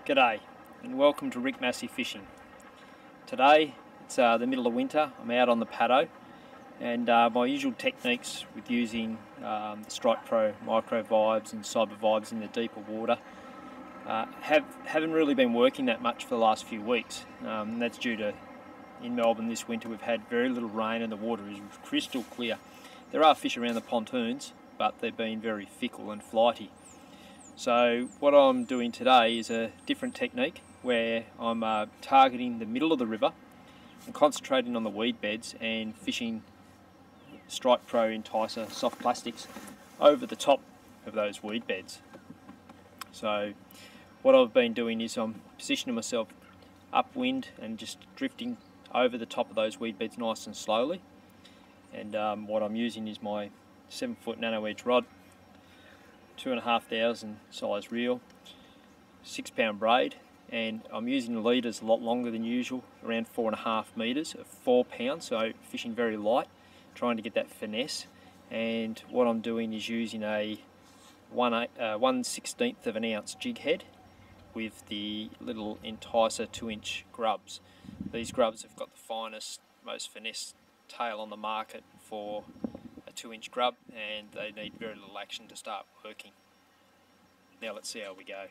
G'day and welcome to Rick Massey Fishing. Today it's the middle of winter. I'm out on the paddo and my usual techniques with using the Strike Pro micro vibes and cyber vibes in the deeper water haven't really been working that much for the last few weeks. That's due to, in Melbourne this winter, we've had very little rain and the water is crystal clear. There are fish around the pontoons, but they've been very fickle and flighty. So what I'm doing today is a different technique where I'm targeting the middle of the river and concentrating on the weed beds and fishing Strike Pro Enticer soft plastics over the top of those weed beds. So what I've been doing is I'm positioning myself upwind and just drifting over the top of those weed beds nice and slowly. And what I'm using is my 7-foot nano edge rod, 2,500 size reel, 6-pound braid, and I'm using the leaders a lot longer than usual, around 4.5 metres of 4 pounds, so fishing very light, trying to get that finesse. And what I'm doing is using a 1/16 of an ounce jig head with the little Enticer 2-inch grubs. These grubs have got the finest, most finesse tail on the market for a 2-inch grub, and they need very little action to start working. Now let's see how we go.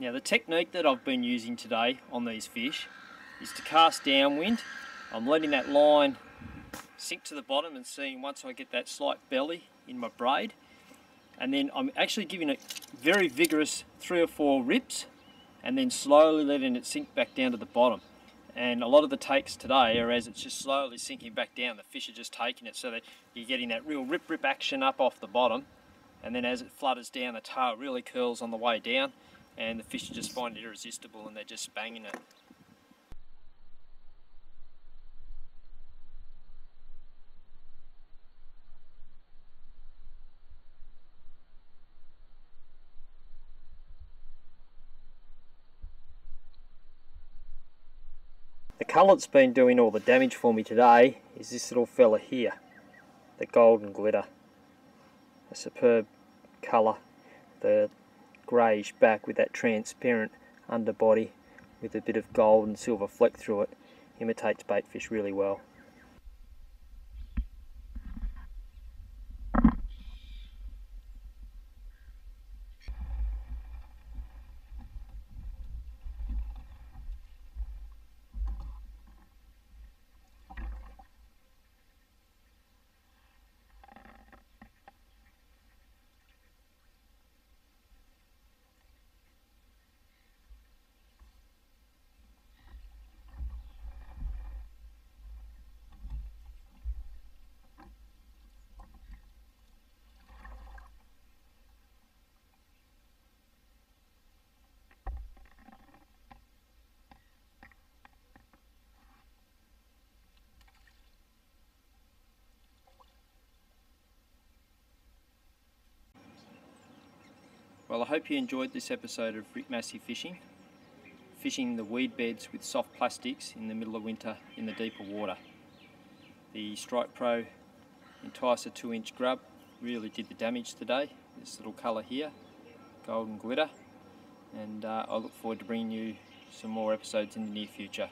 Now the technique that I've been using today on these fish is to cast downwind. I'm letting that line sink to the bottom and seeing once I get that slight belly in my braid, and then I'm actually giving it very vigorous 3 or 4 rips and then slowly letting it sink back down to the bottom. And a lot of the takes today are as it's just slowly sinking back down, the fish are just taking it, so that you're getting that real rip action up off the bottom, and then as it flutters down, the tail really curls on the way down and the fish just find it irresistible and they're just banging it. The colour that's been doing all the damage for me today is this little fella here, the golden glitter. A superb colour, the greyish back with that transparent underbody with a bit of gold and silver fleck through it. Imitates baitfish really well. Well, I hope you enjoyed this episode of Rick Massey Fishing. Fishing the weed beds with soft plastics in the middle of winter in the deeper water. The Strike Pro Enticer 2-inch grub really did the damage today. This little colour here, golden glitter. And I look forward to bringing you some more episodes in the near future.